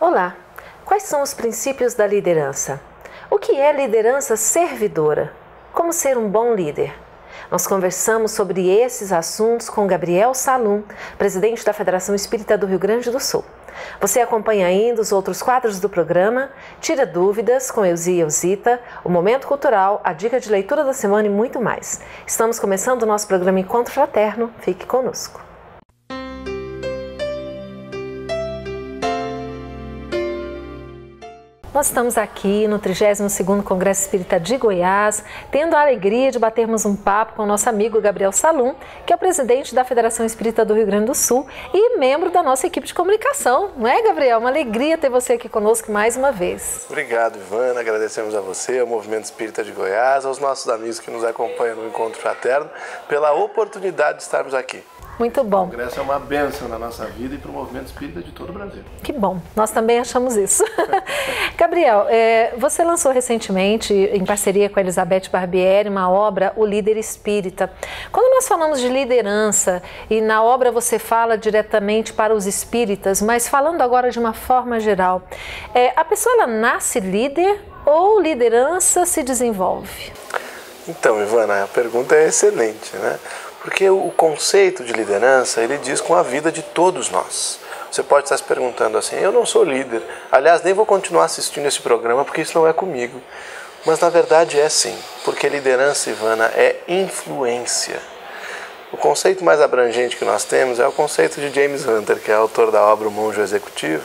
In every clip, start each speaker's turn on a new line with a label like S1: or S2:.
S1: Olá! Quais são os princípios da liderança? O que é liderança servidora? Como ser um bom líder? Nós conversamos sobre esses assuntos com Gabriel Salum, presidente da Federação Espírita do Rio Grande do Sul. Você acompanha ainda os outros quadros do programa, tira dúvidas com Elzi e Elzita, o Momento Cultural, a dica de leitura da semana e muito mais. Estamos começando o nosso programa Encontro Fraterno. Fique conosco. Nós estamos aqui no 32º Congresso Espírita de Goiás, tendo a alegria de batermos um papo com o nosso amigo Gabriel Salum, que é o presidente da Federação Espírita do Rio Grande do Sul e membro da nossa equipe de comunicação. Não é, Gabriel? Uma alegria ter você aqui conosco mais uma vez.
S2: Obrigado, Ivana. Agradecemos a você, ao Movimento Espírita de Goiás, aos nossos amigos que nos acompanham no Encontro Fraterno, pela oportunidade de estarmos aqui.
S1: Muito bom.
S2: O Congresso é uma bênção na nossa vida e para o movimento espírita de todo o Brasil.
S1: Que bom, nós também achamos isso. Gabriel, você lançou recentemente, em parceria com a Elizabeth Barbieri, uma obra, O Líder Espírita. Quando nós falamos de liderança, e na obra você fala diretamente para os espíritas, mas falando agora de uma forma geral, a pessoa ela nasce líder ou liderança se desenvolve?
S2: Então, Ivana, a pergunta é excelente, né? Porque o conceito de liderança, ele diz com a vida de todos nós. Você pode estar se perguntando assim, eu não sou líder, aliás, nem vou continuar assistindo esse programa porque isso não é comigo. Mas na verdade é sim, porque liderança, Ivana, é influência. O conceito mais abrangente que nós temos é o conceito de James Hunter, que é autor da obra O Monge Executivo,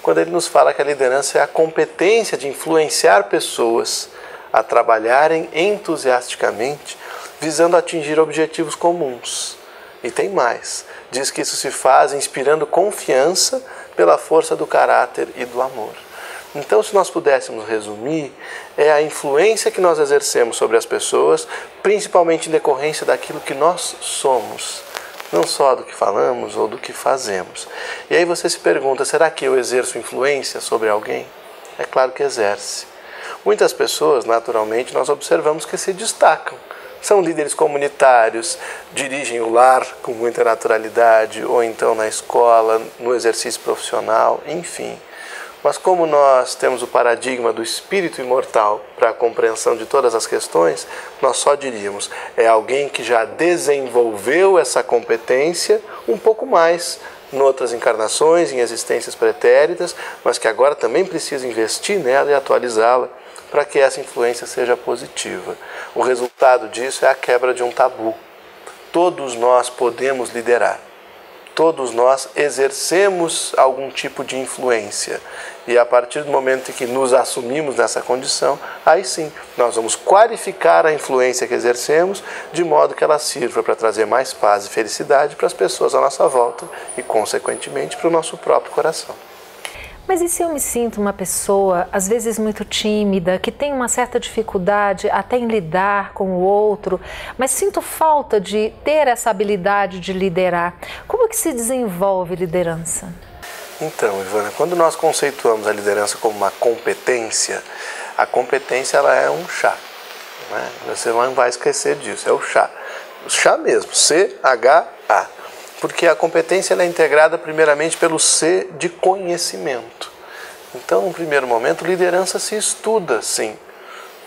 S2: quando ele nos fala que a liderança é a competência de influenciar pessoas a trabalharem entusiasticamente visando atingir objetivos comuns. E tem mais, diz que isso se faz inspirando confiança pela força do caráter e do amor. Então, se nós pudéssemos resumir, é a influência que nós exercemos sobre as pessoas, principalmente em decorrência daquilo que nós somos, não só do que falamos ou do que fazemos. E aí você se pergunta, será que eu exerço influência sobre alguém? É claro que exerce. Muitas pessoas, naturalmente, nós observamos que se destacam. São líderes comunitários, dirigem o lar com muita naturalidade, ou então na escola, no exercício profissional, enfim. Mas como nós temos o paradigma do espírito imortal para a compreensão de todas as questões, nós só diríamos, é alguém que já desenvolveu essa competência um pouco mais em outras encarnações, em existências pretéritas, mas que agora também precisa investir nela e atualizá-la, para que essa influência seja positiva. O resultado disso é a quebra de um tabu. Todos nós podemos liderar. Todos nós exercemos algum tipo de influência. E a partir do momento em que nos assumimos nessa condição, aí sim, nós vamos qualificar a influência que exercemos, de modo que ela sirva para trazer mais paz e felicidade para as pessoas à nossa volta e, consequentemente, para o nosso próprio coração.
S1: Mas e se eu me sinto uma pessoa, às vezes muito tímida, que tem uma certa dificuldade até em lidar com o outro, mas sinto falta de ter essa habilidade de liderar? Como que se desenvolve liderança?
S2: Então, Ivana, quando nós conceituamos a liderança como uma competência, a competência ela é um chá, né? Você não vai esquecer disso, é o chá. O chá mesmo, C-H-A. Porque a competência ela é integrada primeiramente pelo C de conhecimento. Então, no primeiro momento, liderança se estuda, sim.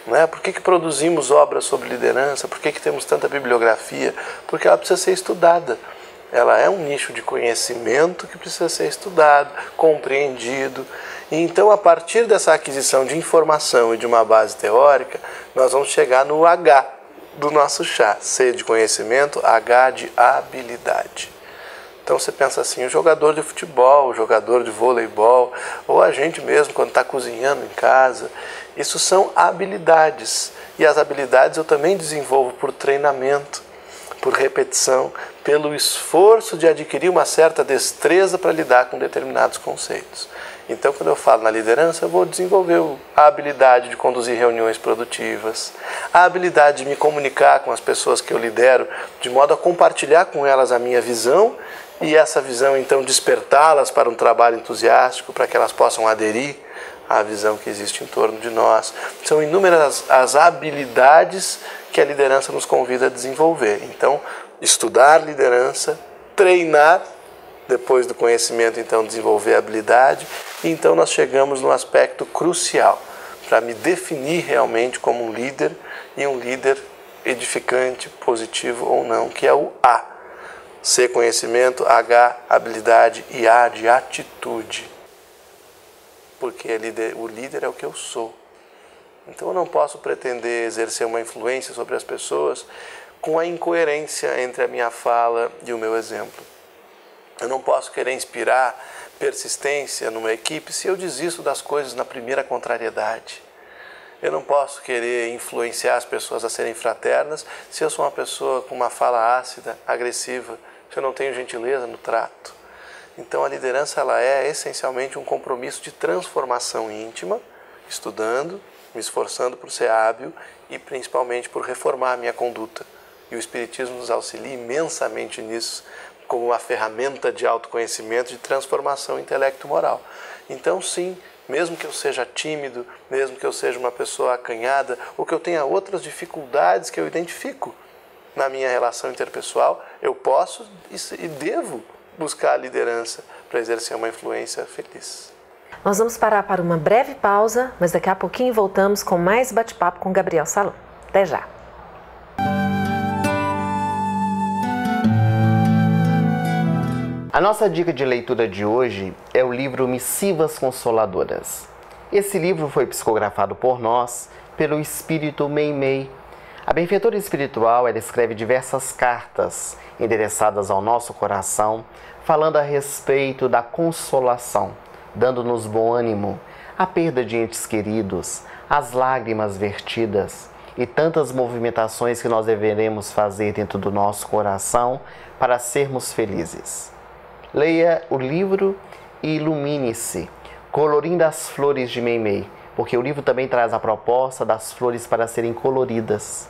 S2: Né? Por que produzimos obras sobre liderança? Por que temos tanta bibliografia? Porque ela precisa ser estudada. Ela é um nicho de conhecimento que precisa ser estudado, compreendido. E então, a partir dessa aquisição de informação e de uma base teórica, nós vamos chegar no H do nosso chá. C de conhecimento, H de habilidade. Então você pensa assim, o jogador de futebol, o jogador de voleibol, ou a gente mesmo quando está cozinhando em casa, isso são habilidades. E as habilidades eu também desenvolvo por treinamento, por repetição, pelo esforço de adquirir uma certa destreza para lidar com determinados conceitos. Então, quando eu falo na liderança, eu vou desenvolver a habilidade de conduzir reuniões produtivas, a habilidade de me comunicar com as pessoas que eu lidero, de modo a compartilhar com elas a minha visão e essa visão, então, despertá-las para um trabalho entusiástico, para que elas possam aderir à visão que existe em torno de nós. São inúmeras as habilidades que a liderança nos convida a desenvolver. Então, estudar liderança, treinar depois do conhecimento, então, desenvolver a habilidade, e então nós chegamos no aspecto crucial para me definir realmente como um líder, e um líder edificante, positivo ou não, que é o A. C, conhecimento, H, habilidade e A de atitude. Porque o líder é o que eu sou. Então eu não posso pretender exercer uma influência sobre as pessoas com a incoerência entre a minha fala e o meu exemplo. Eu não posso querer inspirar persistência numa equipe se eu desisto das coisas na primeira contrariedade. Eu não posso querer influenciar as pessoas a serem fraternas se eu sou uma pessoa com uma fala ácida, agressiva, se eu não tenho gentileza no trato. Então a liderança ela é essencialmente um compromisso de transformação íntima, estudando, me esforçando por ser hábil e principalmente por reformar a minha conduta. E o Espiritismo nos auxilia imensamente nisso, como uma ferramenta de autoconhecimento, de transformação intelecto-moral. Então sim, mesmo que eu seja tímido, mesmo que eu seja uma pessoa acanhada, ou que eu tenha outras dificuldades que eu identifico na minha relação interpessoal, eu posso e devo buscar a liderança para exercer uma influência feliz.
S1: Nós vamos parar para uma breve pausa, mas daqui a pouquinho voltamos com mais bate-papo com Gabriel Salum. Até já!
S3: A nossa dica de leitura de hoje é o livro Missivas Consoladoras. Esse livro foi psicografado por nós, pelo espírito Meimei. A benfeitora espiritual, ela escreve diversas cartas endereçadas ao nosso coração, falando a respeito da consolação, dando-nos bom ânimo, a perda de entes queridos, as lágrimas vertidas e tantas movimentações que nós deveremos fazer dentro do nosso coração para sermos felizes. Leia o livro e ilumine-se, colorindo as flores de Meimei, porque o livro também traz a proposta das flores para serem coloridas,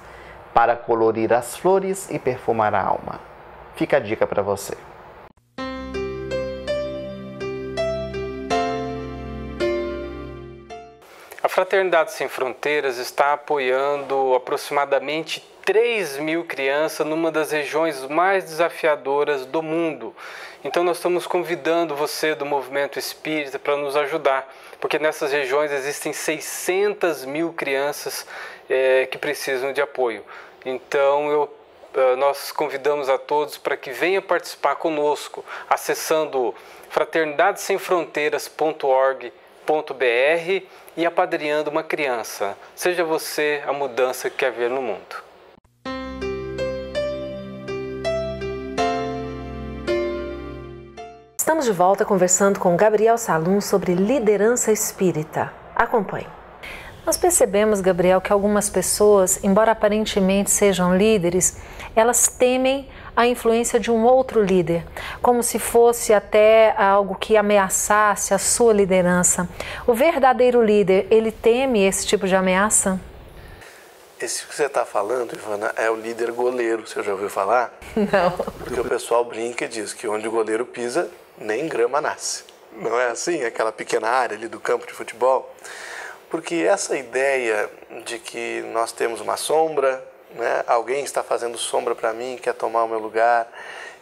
S3: para colorir as flores e perfumar a alma. Fica a dica para você.
S4: A Fraternidade Sem Fronteiras está apoiando aproximadamente 3.000 crianças numa das regiões mais desafiadoras do mundo. Então nós estamos convidando você do movimento espírita para nos ajudar, porque nessas regiões existem 600.000 crianças que precisam de apoio. Então nós convidamos a todos para que venham participar conosco, acessando fraternidadesemfronteiras.org.br e apadrinhando uma criança. Seja você a mudança que quer ver no mundo.
S1: Estamos de volta conversando com Gabriel Salum sobre liderança espírita. Acompanhe. Nós percebemos, Gabriel, que algumas pessoas, embora aparentemente sejam líderes, elas temem a influência de um outro líder, como se fosse até algo que ameaçasse a sua liderança. O verdadeiro líder, ele teme esse tipo de ameaça?
S2: Esse que você está falando, Ivana, é o líder goleiro. Você já ouviu falar?
S1: Não.
S2: Porque o pessoal brinca e diz que onde o goleiro pisa, nem grama nasce. Não é assim? Aquela pequena área ali do campo de futebol? Porque essa ideia de que nós temos uma sombra, né? Alguém está fazendo sombra para mim, quer tomar o meu lugar,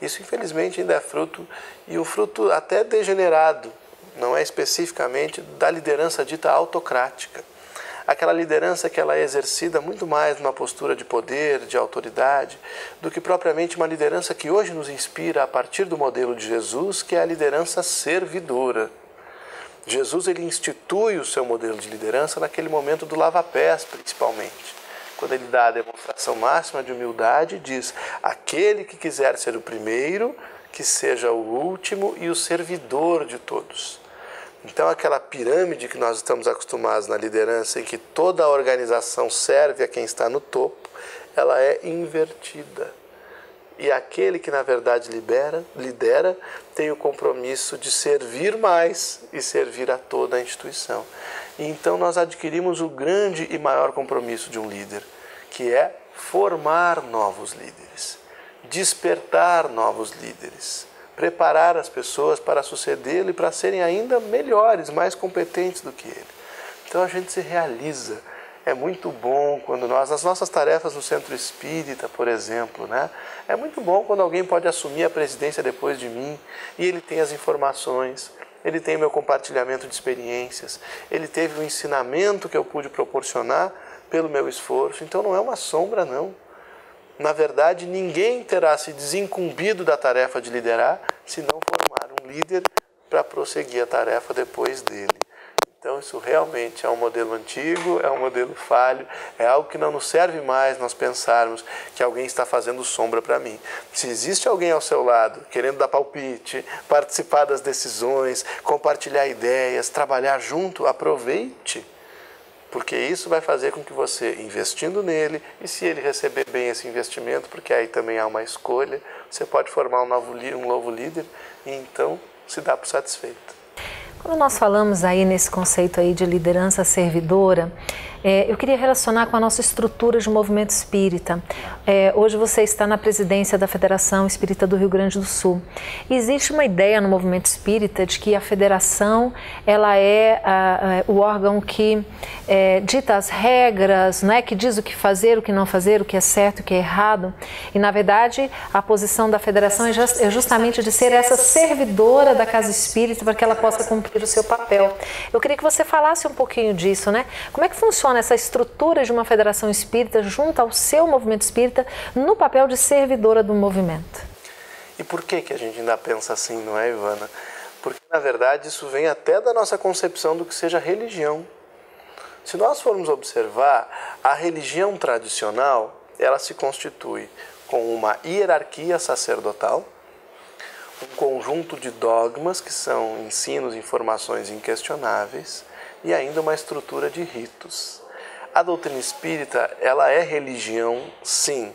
S2: isso infelizmente ainda é fruto, e um fruto até degenerado, não é especificamente da liderança dita autocrática. Aquela liderança que ela é exercida muito mais numa postura de poder, de autoridade, do que propriamente uma liderança que hoje nos inspira a partir do modelo de Jesus, que é a liderança servidora. Jesus ele institui o seu modelo de liderança naquele momento do lava-pés, principalmente. Quando ele dá a demonstração máxima de humildade, diz: aquele que quiser ser o primeiro, que seja o último e o servidor de todos. Então aquela pirâmide que nós estamos acostumados na liderança, em que toda a organização serve a quem está no topo, ela é invertida. E aquele que na verdade lidera tem o compromisso de servir mais e servir a toda a instituição. E então nós adquirimos o grande e maior compromisso de um líder, que é formar novos líderes, despertar novos líderes, preparar as pessoas para sucedê-lo e para serem ainda melhores, mais competentes do que ele. Então a gente se realiza É muito bom quando as nossas tarefas no centro espírita, por exemplo, né? É muito bom quando alguém pode assumir a presidência depois de mim e ele tem as informações, ele tem o meu compartilhamento de experiências, ele teve o ensinamento que eu pude proporcionar pelo meu esforço. Então não é uma sombra, não. Na verdade, ninguém terá se desincumbido da tarefa de liderar se não formar um líder para prosseguir a tarefa depois dele. Então isso realmente é um modelo antigo, é um modelo falho, é algo que não nos serve mais nós pensarmos que alguém está fazendo sombra para mim. Se existe alguém ao seu lado querendo dar palpite, participar das decisões, compartilhar ideias, trabalhar junto, aproveite. Porque isso vai fazer com que você, investindo nele, e se ele receber bem esse investimento, porque aí também há uma escolha, você pode formar um novo líder e então se dá por satisfeito.
S1: Quando nós falamos aí nesse conceito aí de liderança servidora, eu queria relacionar com a nossa estrutura de movimento espírita. Hoje você está na presidência da Federação Espírita do Rio Grande do Sul. E existe uma ideia no movimento espírita de que a federação ela é o órgão que dita as regras, né, que diz o que fazer, o que não fazer, o que é certo, o que é errado. E na verdade a posição da federação é justamente de ser essa servidora da casa espírita para que ela possa cumprir o seu papel. Eu queria que você falasse um pouquinho disso, né? Como é que funciona essa estrutura de uma federação espírita junto ao seu movimento espírita no papel de servidora do movimento?
S2: E por que a gente ainda pensa assim, não é, Ivana? Porque, na verdade, isso vem até da nossa concepção do que seja religião. Se nós formos observar, a religião tradicional, ela se constitui com uma hierarquia sacerdotal, um conjunto de dogmas, que são ensinos, informações inquestionáveis, e ainda uma estrutura de ritos. A doutrina espírita, ela é religião, sim,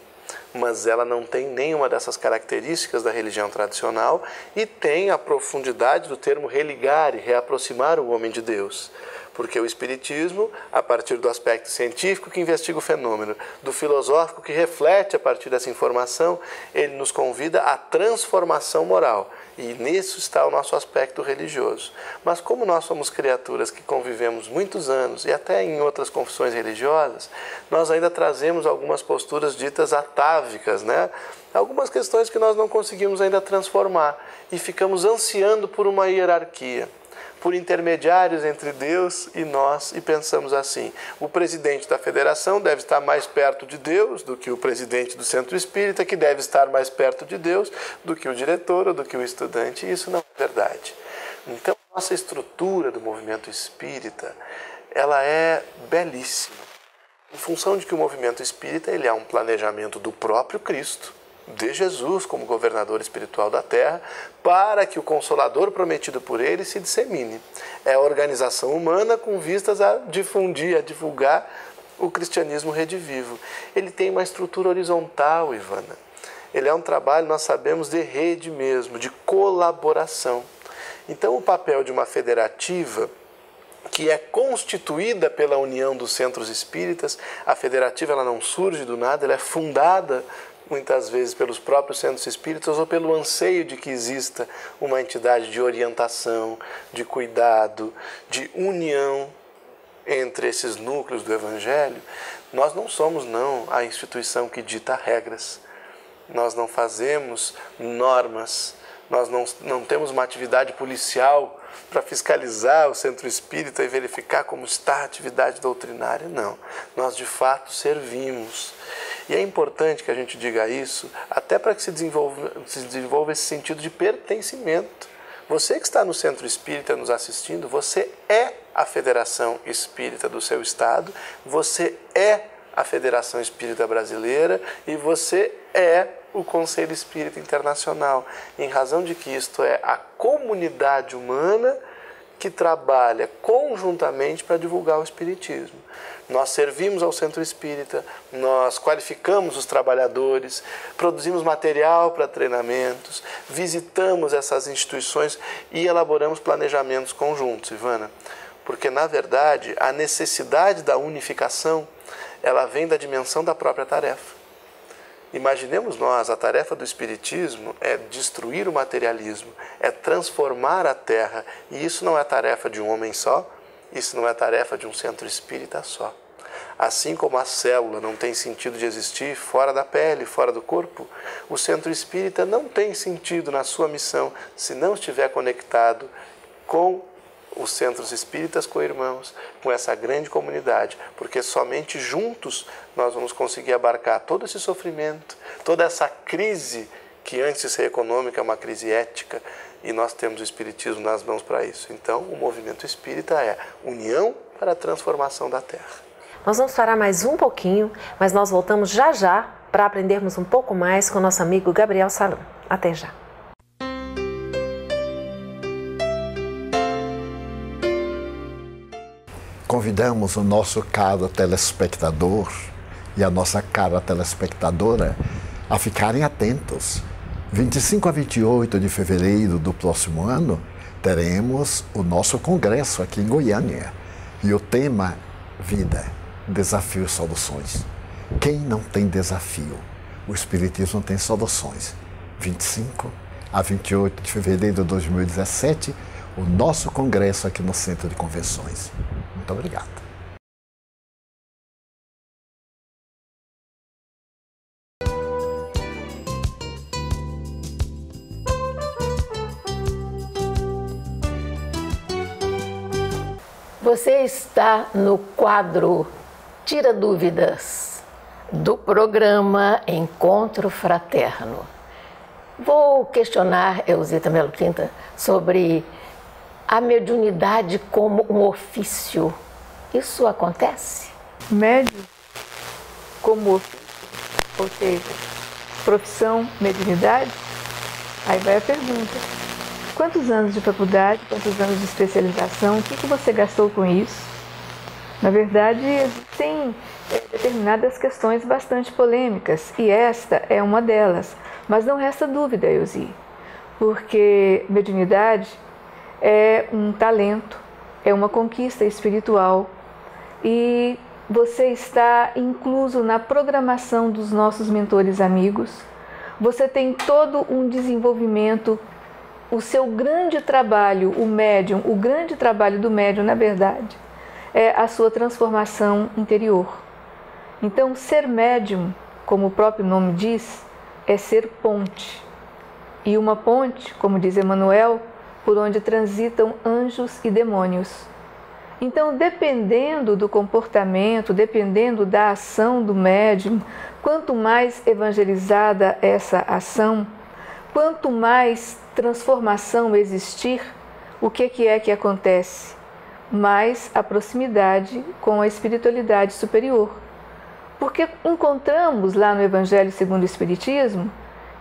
S2: mas ela não tem nenhuma dessas características da religião tradicional e tem a profundidade do termo religare, reaproximar o homem de Deus. Porque o Espiritismo, a partir do aspecto científico que investiga o fenômeno, do filosófico que reflete a partir dessa informação, ele nos convida à transformação moral. E nisso está o nosso aspecto religioso. Mas como nós somos criaturas que convivemos muitos anos, e até em outras confissões religiosas, nós ainda trazemos algumas posturas ditas atávicas, né? Algumas questões que nós não conseguimos ainda transformar e ficamos ansiando por uma hierarquia, por intermediários entre Deus e nós, e pensamos assim: o presidente da federação deve estar mais perto de Deus do que o presidente do centro espírita, que deve estar mais perto de Deus do que o diretor ou do que o estudante, e isso não é verdade. Então, nossa estrutura do movimento espírita, ela é belíssima, em função de que o movimento espírita ele é um planejamento do próprio Cristo, de Jesus como governador espiritual da Terra, para que o Consolador prometido por ele se dissemine. É a organização humana com vistas a difundir, a divulgar o cristianismo redivivo. Ele tem uma estrutura horizontal, Ivana. Ele é um trabalho, nós sabemos, de rede mesmo, de colaboração. Então, o papel de uma federativa, que é constituída pela união dos centros espíritas, a federativa ela não surge do nada, ela é fundada muitas vezes pelos próprios centros espíritas ou pelo anseio de que exista uma entidade de orientação, de cuidado, de união entre esses núcleos do Evangelho. Nós não somos, não, a instituição que dita regras. Nós não fazemos normas, nós não temos uma atividade policial para fiscalizar o centro espírita e verificar como está a atividade doutrinária. Não, nós de fato servimos. E é importante que a gente diga isso, até para que se desenvolva esse sentido de pertencimento. Você que está no centro espírita nos assistindo, você é a Federação Espírita do seu estado, você é a Federação Espírita Brasileira e você é o Conselho Espírita Internacional, em razão de que isto é a comunidade humana que trabalha conjuntamente para divulgar o Espiritismo. Nós servimos ao Centro Espírita, nós qualificamos os trabalhadores, produzimos material para treinamentos, visitamos essas instituições e elaboramos planejamentos conjuntos, Ivana. Porque, na verdade, a necessidade da unificação, ela vem da dimensão da própria tarefa. Imaginemos nós, a tarefa do Espiritismo é destruir o materialismo, é transformar a Terra. E isso não é tarefa de um homem só, isso não é tarefa de um centro espírita só. Assim como a célula não tem sentido de existir fora da pele, fora do corpo, o centro espírita não tem sentido na sua missão se não estiver conectado com os centros espíritas co-irmãos, com essa grande comunidade, porque somente juntos nós vamos conseguir abarcar todo esse sofrimento, toda essa crise que antes de ser econômica é uma crise ética, e nós temos o Espiritismo nas mãos para isso. Então, o movimento espírita é união para a transformação da Terra.
S1: Nós vamos parar mais um pouquinho, mas nós voltamos já já para aprendermos um pouco mais com o nosso amigo Gabriel Salum. Até já!
S5: Convidamos o nosso caro telespectador e a nossa cara telespectadora a ficarem atentos. 25 a 28 de fevereiro do próximo ano, teremos o nosso congresso aqui em Goiânia. E o tema, vida, desafios, soluções. Quem não tem desafio? O Espiritismo não tem soluções. 25 a 28 de fevereiro de 2017, o nosso congresso aqui no Centro de Convenções. Muito obrigado.
S6: Você está no quadro Tira Dúvidas do programa Encontro Fraterno. Vou questionar Elzita Melo Quinta sobre a mediunidade como um ofício. Isso acontece?
S7: Médium como ofício, ou seja, profissão, mediunidade? Aí vai a pergunta. Quantos anos de faculdade, quantos anos de especialização, o que você gastou com isso? Na verdade, existem determinadas questões bastante polêmicas, e esta é uma delas. Mas não resta dúvida, Elzi, porque mediunidade é um talento, é uma conquista espiritual, e você está incluso na programação dos nossos mentores amigos. Você tem todo um desenvolvimento. O seu grande trabalho, o médium, o grande trabalho do médium, na verdade, é a sua transformação interior. Então, ser médium, como o próprio nome diz, é ser ponte. E uma ponte, como diz Emmanuel, por onde transitam anjos e demônios. Então, dependendo do comportamento, dependendo da ação do médium, quanto mais evangelizada essa ação, quanto mais transformação existir, o que é que acontece? Mais a proximidade com a espiritualidade superior. Porque encontramos lá no Evangelho segundo o Espiritismo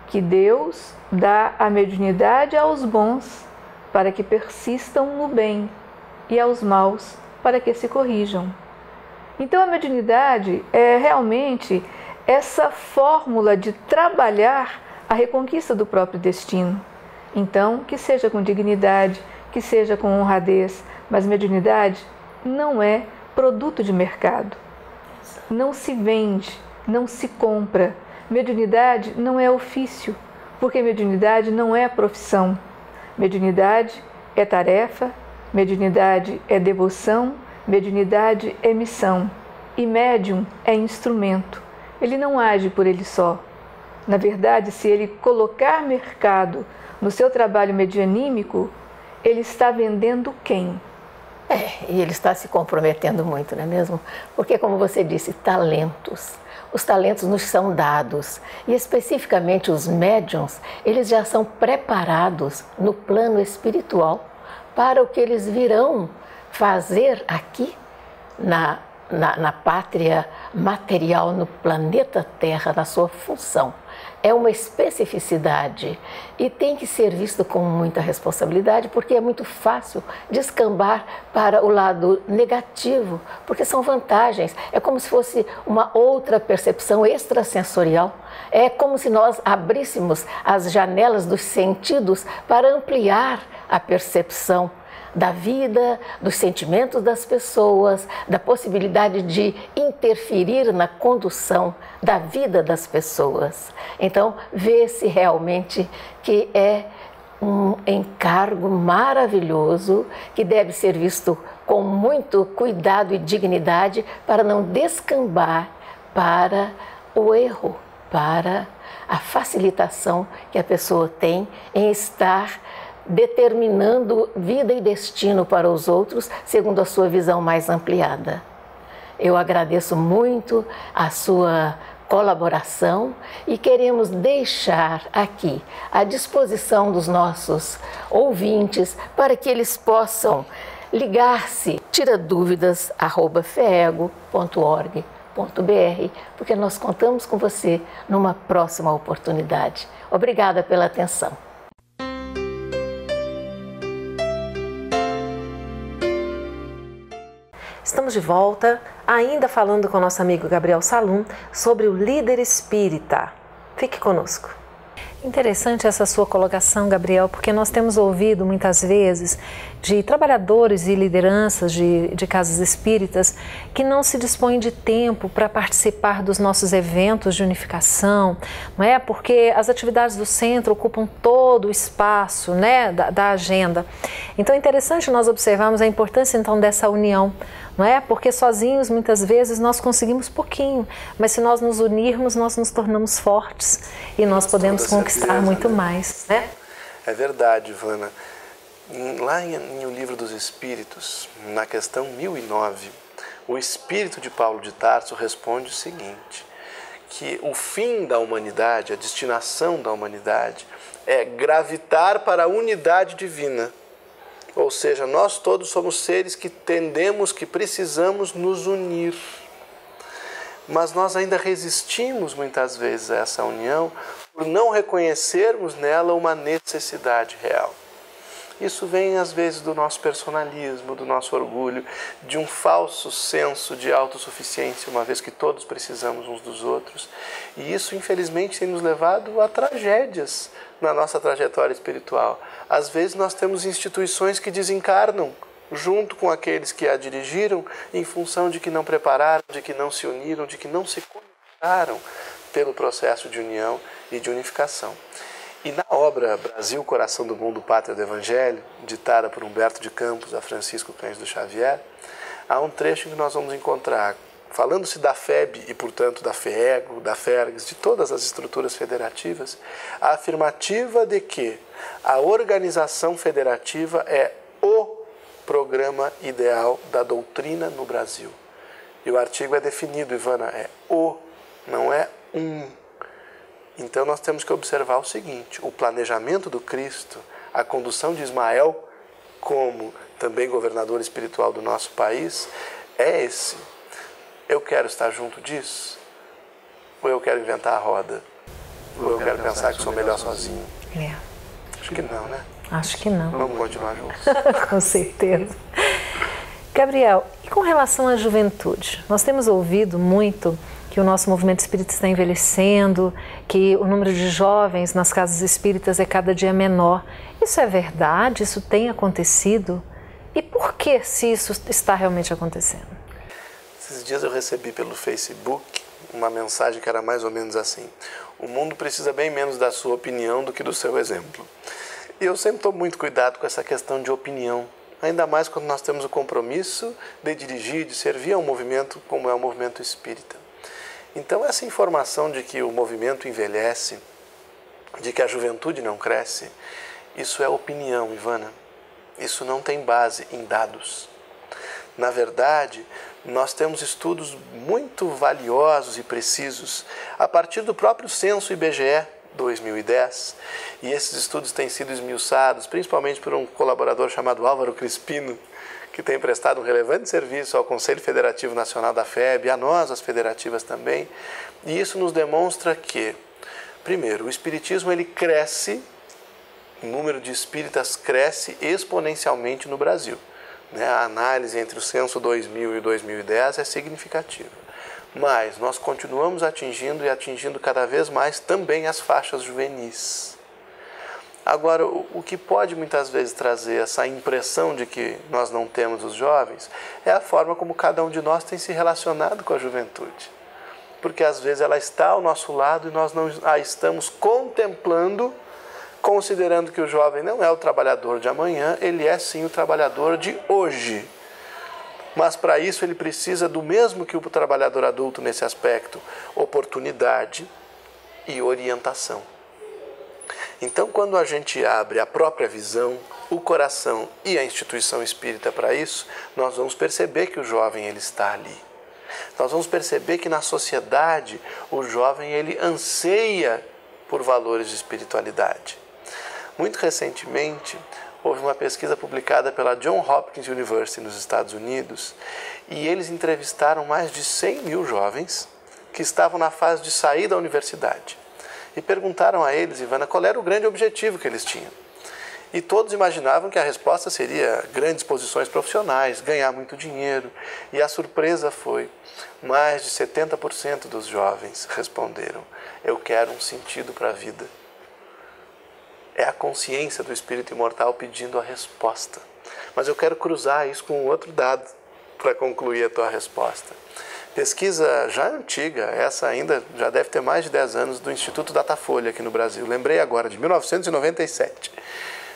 S7: que Deus dá a mediunidade aos bons para que persistam no bem e aos maus para que se corrijam. Então a mediunidade é realmente essa fórmula de trabalhar a reconquista do próprio destino. Então, que seja com dignidade, que seja com honradez, mas mediunidade não é produto de mercado. Não se vende, não se compra. Mediunidade não é ofício, porque mediunidade não é profissão. Mediunidade é tarefa, mediunidade é devoção, mediunidade é missão. E médium é instrumento. Ele não age por ele só. Na verdade, se ele colocar mercado no seu trabalho medianímico, ele está vendendo quem?
S6: E ele está se comprometendo muito, não é mesmo? Porque, como você disse, talentos. Os talentos nos são dados. E, especificamente, os médiuns, eles já são preparados no plano espiritual para o que eles virão fazer aqui na pátria material, no planeta Terra, na sua função. É uma especificidade e tem que ser visto com muita responsabilidade, porque é muito fácil descambar para o lado negativo, porque são vantagens. É como se fosse uma outra percepção extrasensorial. É como se nós abríssemos as janelas dos sentidos para ampliar a percepção da vida, dos sentimentos das pessoas, da possibilidade de interferir na condução da vida das pessoas. Então, vê-se realmente que é um encargo maravilhoso que deve ser visto com muito cuidado e dignidade para não descambar para o erro, para a facilitação que a pessoa tem em estar determinando vida e destino para os outros segundo a sua visão mais ampliada. Eu agradeço muito a sua colaboração e queremos deixar aqui à disposição dos nossos ouvintes para que eles possam ligar-se tiradúvidas@feego.org.br, porque nós contamos com você numa próxima oportunidade. Obrigada pela atenção.
S1: Estamos de volta, ainda falando com o nosso amigo Gabriel Salum sobre o líder espírita. Fique conosco. Interessante essa sua colocação, Gabriel, porque nós temos ouvido muitas vezes de trabalhadores e lideranças de casas espíritas que não se dispõem de tempo para participar dos nossos eventos de unificação, não é? Porque as atividades do centro ocupam todo o espaço, né, da agenda. Então é interessante nós observarmos a importância então dessa união, não é? Porque sozinhos muitas vezes nós conseguimos pouquinho, mas se nós nos unirmos nós nos tornamos fortes e nós podemos conquistar muito mais, né?
S2: É verdade, Ivana. Lá em O Livro dos Espíritos, na questão 1009, o Espírito de Paulo de Tarso responde o seguinte, que o fim da humanidade, a destinação da humanidade, é gravitar para a unidade divina. Ou seja, nós todos somos seres que tendemos, que precisamos nos unir. Mas nós ainda resistimos muitas vezes a essa união por não reconhecermos nela uma necessidade real. Isso vem às vezes do nosso personalismo, do nosso orgulho, de um falso senso de autossuficiência, uma vez que todos precisamos uns dos outros. E isso, infelizmente, tem nos levado a tragédias na nossa trajetória espiritual. Às vezes nós temos instituições que desencarnam junto com aqueles que a dirigiram em função de que não prepararam, de que não se uniram, de que não se conectaram pelo processo de união e de unificação. E na obra Brasil, Coração do Mundo, Pátria do Evangelho, ditada por Humberto de Campos a Francisco Cândido Xavier, há um trecho em que nós vamos encontrar, falando-se da FEB e, portanto, da FEEGO, da FERGS, de todas as estruturas federativas, a afirmativa de que a organização federativa é o programa ideal da doutrina no Brasil. E o artigo é definido, Ivana, é o, não é um. Então nós temos que observar o seguinte, o planejamento do Cristo, a condução de Ismael como também governador espiritual do nosso país, é esse. Eu quero estar junto disso? Ou eu quero inventar a roda? Ou eu quero pensar que sou melhor sozinho? Acho que não, né?
S1: Acho que não.
S2: Vamos continuar juntos.
S1: Com certeza. Gabriel, e com relação à juventude? Nós temos ouvido muito que o nosso movimento espírita está envelhecendo, que o número de jovens nas casas espíritas é cada dia menor. Isso é verdade? Isso tem acontecido? E por que, se isso está realmente acontecendo?
S2: Esses dias eu recebi pelo Facebook uma mensagem que era mais ou menos assim: o mundo precisa bem menos da sua opinião do que do seu exemplo. E eu sempre tomo muito cuidado com essa questão de opinião, ainda mais quando nós temos o compromisso de dirigir, de servir a um movimento como é o movimento espírita. Então essa informação de que o movimento envelhece, de que a juventude não cresce, isso é opinião, Ivana. Isso não tem base em dados. Na verdade, nós temos estudos muito valiosos e precisos a partir do próprio censo IBGE 2010, e esses estudos têm sido esmiuçados principalmente por um colaborador chamado Álvaro Crispino, que tem prestado um relevante serviço ao Conselho Federativo Nacional da FEB, a nós, as federativas também, e isso nos demonstra que, primeiro, o espiritismo ele cresce, o número de espíritas cresce exponencialmente no Brasil. A análise entre o censo 2000 e 2010 é significativa. Mas nós continuamos atingindo cada vez mais também as faixas juvenis. Agora, o que pode muitas vezes trazer essa impressão de que nós não temos os jovens é a forma como cada um de nós tem se relacionado com a juventude. Porque às vezes ela está ao nosso lado e nós não a estamos contemplando considerando que o jovem não é o trabalhador de amanhã, ele é sim o trabalhador de hoje. Mas para isso ele precisa do mesmo que o trabalhador adulto nesse aspecto, oportunidade e orientação. Então, quando a gente abre a própria visão, o coração e a instituição espírita para isso, nós vamos perceber que o jovem ele está ali. Nós vamos perceber que na sociedade o jovem ele anseia por valores de espiritualidade. Muito recentemente, houve uma pesquisa publicada pela Johns Hopkins University nos Estados Unidos e eles entrevistaram mais de 100 mil jovens que estavam na fase de sair da universidade. E perguntaram a eles, Ivana, qual era o grande objetivo que eles tinham. E todos imaginavam que a resposta seria grandes posições profissionais, ganhar muito dinheiro. E a surpresa foi, mais de 70% dos jovens responderam, eu quero um sentido para a vida. É a consciência do espírito imortal pedindo a resposta. Mas eu quero cruzar isso com outro dado para concluir a tua resposta. Pesquisa já antiga, essa ainda já deve ter mais de 10 anos, do Instituto Datafolha aqui no Brasil. Lembrei agora, de 1997.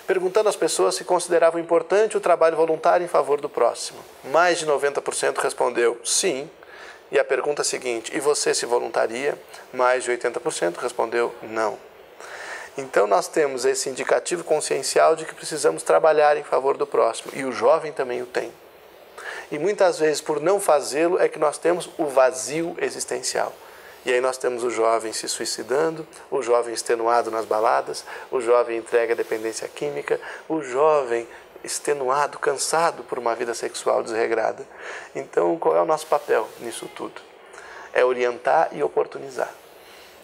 S2: Perguntando às pessoas se consideravam importante o trabalho voluntário em favor do próximo. Mais de 90% respondeu sim. E a pergunta seguinte, e você se voluntaria? Mais de 80% respondeu não. Então nós temos esse indicativo consciencial de que precisamos trabalhar em favor do próximo. E o jovem também o tem. E muitas vezes, por não fazê-lo, é que nós temos o vazio existencial. E aí nós temos o jovem se suicidando, o jovem extenuado nas baladas, o jovem entregue à dependência química, o jovem extenuado, cansado por uma vida sexual desregrada. Então, qual é o nosso papel nisso tudo? É orientar e oportunizar.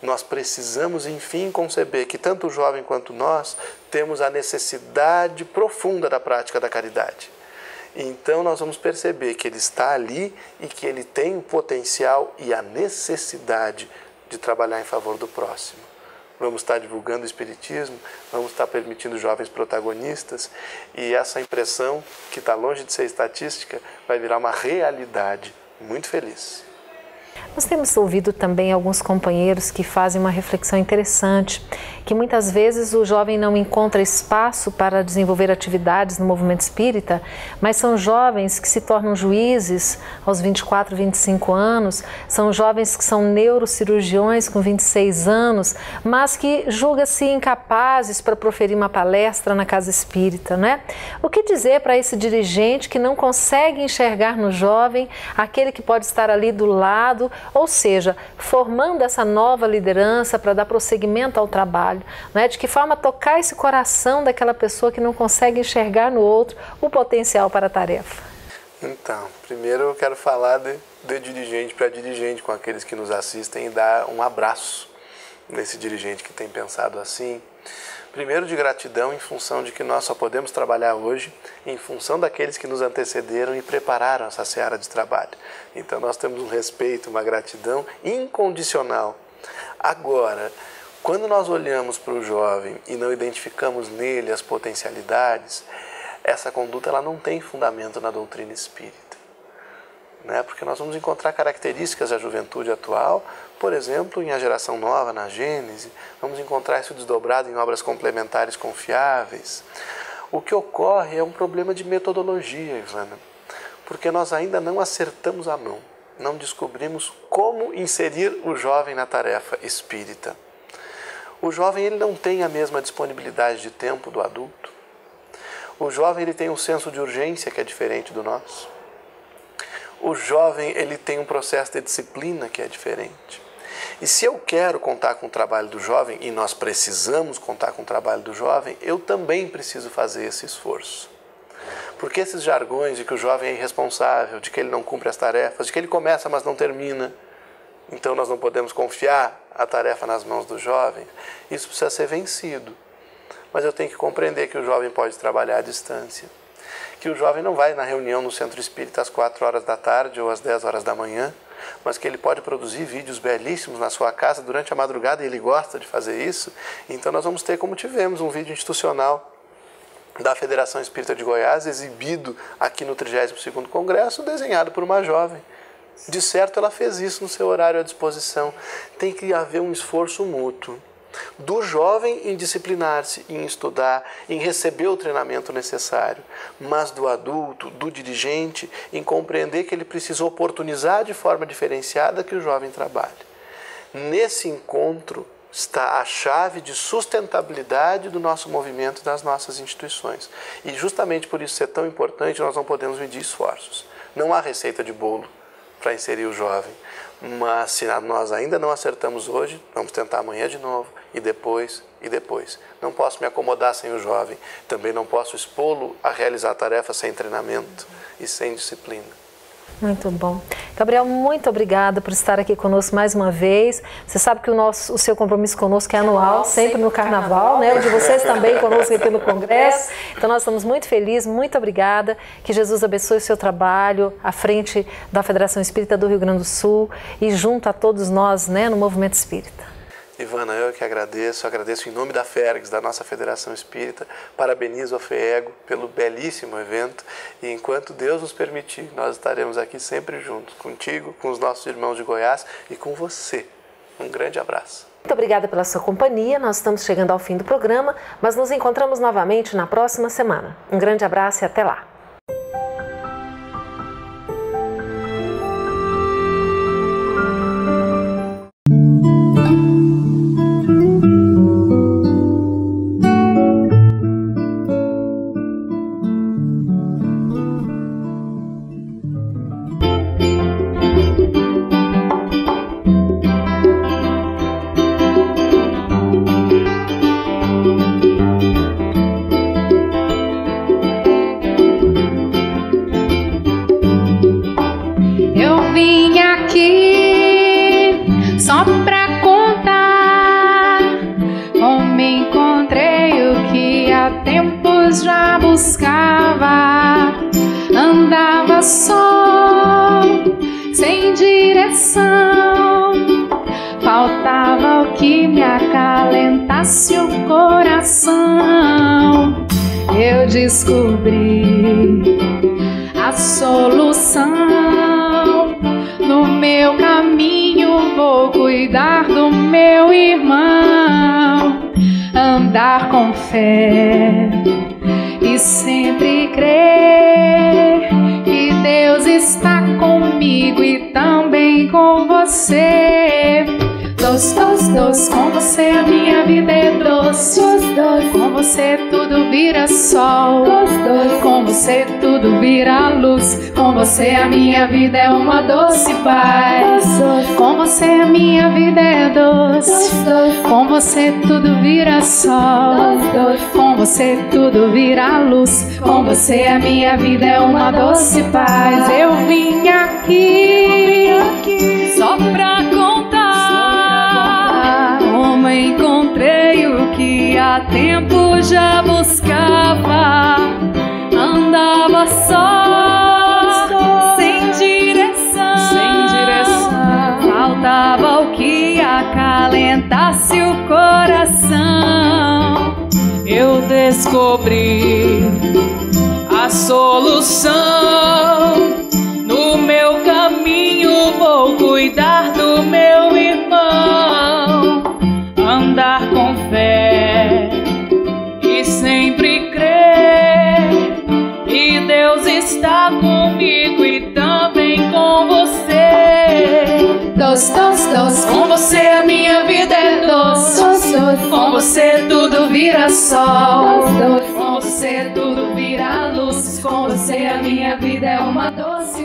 S2: Nós precisamos, enfim, conceber que tanto o jovem quanto nós temos a necessidade profunda da prática da caridade. Então nós vamos perceber que ele está ali e que ele tem o potencial e a necessidade de trabalhar em favor do próximo. Vamos estar divulgando o Espiritismo, vamos estar permitindo jovens protagonistas e essa impressão, que está longe de ser estatística, vai virar uma realidade. Muito feliz.
S1: Nós temos ouvido também alguns companheiros que fazem uma reflexão interessante, que muitas vezes o jovem não encontra espaço para desenvolver atividades no movimento espírita, mas são jovens que se tornam juízes aos 24, 25 anos, são jovens que são neurocirurgiões com 26 anos, mas que julga-se incapazes para proferir uma palestra na casa espírita, né? O que dizer para esse dirigente que não consegue enxergar no jovem aquele que pode estar ali do lado, ou seja, formando essa nova liderança para dar prosseguimento ao trabalho, né? De que forma tocar esse coração daquela pessoa que não consegue enxergar no outro o potencial para a tarefa?
S2: Então, primeiro eu quero falar de dirigente para dirigente com aqueles que nos assistem e dar um abraço nesse dirigente que tem pensado assim. Primeiro, de gratidão em função de que nós só podemos trabalhar hoje em função daqueles que nos antecederam e prepararam essa seara de trabalho. Então nós temos um respeito, uma gratidão incondicional. Agora, quando nós olhamos para o jovem e não identificamos nele as potencialidades, essa conduta ela não tem fundamento na doutrina espírita, né? Porque nós vamos encontrar características da juventude atual, por exemplo, em A Geração Nova, na Gênese, vamos encontrar isso desdobrado em obras complementares confiáveis. O que ocorre é um problema de metodologia, Ivana, porque nós ainda não acertamos a mão, não descobrimos como inserir o jovem na tarefa espírita. O jovem ele não tem a mesma disponibilidade de tempo do adulto. O jovem ele tem um senso de urgência que é diferente do nosso. O jovem ele tem um processo de disciplina que é diferente. E se eu quero contar com o trabalho do jovem, e nós precisamos contar com o trabalho do jovem, eu também preciso fazer esse esforço. Porque esses jargões de que o jovem é irresponsável, de que ele não cumpre as tarefas, de que ele começa mas não termina, então nós não podemos confiar a tarefa nas mãos do jovem, isso precisa ser vencido. Mas eu tenho que compreender que o jovem pode trabalhar à distância, que o jovem não vai na reunião no centro espírita às 4 horas da tarde ou às 10 horas da manhã, mas que ele pode produzir vídeos belíssimos na sua casa durante a madrugada e ele gosta de fazer isso. Então nós vamos ter, como tivemos, um vídeo institucional da Federação Espírita de Goiás, exibido aqui no 32º Congresso, desenhado por uma jovem. De certo, ela fez isso no seu horário à disposição. Tem que haver um esforço mútuo. do jovem em disciplinar-se, em estudar, em receber o treinamento necessário, mas do adulto, do dirigente, em compreender que ele precisa oportunizar de forma diferenciada que o jovem trabalhe. Nesse encontro está a chave de sustentabilidade do nosso movimento e das nossas instituições. E justamente por isso ser tão importante, nós não podemos medir esforços. Não há receita de bolo para inserir o jovem. Mas se nós ainda não acertamos hoje, vamos tentar amanhã de novo, e depois, e depois. Não posso me acomodar sem o jovem, também não posso expô-lo a realizar a tarefa sem treinamento e sem disciplina.
S1: Muito bom. Gabriel, muito obrigada por estar aqui conosco mais uma vez. Você sabe que o seu compromisso conosco é anual, sempre no Carnaval, né? O de vocês também conosco aqui no Congresso. Então nós estamos muito felizes, muito obrigada. Que Jesus abençoe o seu trabalho à frente da Federação Espírita do Rio Grande do Sul e junto a todos nós, né, no Movimento Espírita.
S2: Ivana, eu que agradeço em nome da FERGS, da nossa Federação Espírita, parabenizo a FEEGO pelo belíssimo evento e enquanto Deus nos permitir, nós estaremos aqui sempre juntos, contigo, com os nossos irmãos de Goiás e com você. Um grande abraço.
S1: Muito obrigada pela sua companhia, nós estamos chegando ao fim do programa, mas nos encontramos novamente na próxima semana. Um grande abraço e até lá.
S8: Andava só, sem direção, faltava o que me acalentasse o coração. Eu descobri a solução. No meu caminho vou cuidar do meu irmão, andar com fé e sempre crer que Deus está comigo e também com você. Doce, com você a minha vida é doce. Com você tudo vira sol. Com você tudo vira luz. Com você a minha vida é uma doce paz. Com você a minha vida é doce. Com você tudo vira sol. Com você tudo vira luz. Com você a minha vida é uma doce paz. Eu vim aqui só pra contar como encontrei o que há tempo já buscava. Andava só, sem direção, faltava o que acalentasse o coração. Eu descobri a solução. No meu caminho vou cuidar do meu irmão, andar com fé e sempre crer que Deus está comigo e também com você. Doce, com você a minha vida é doce. Com você tudo vira sol. Com você tudo vira luz. Com você a minha vida é uma doce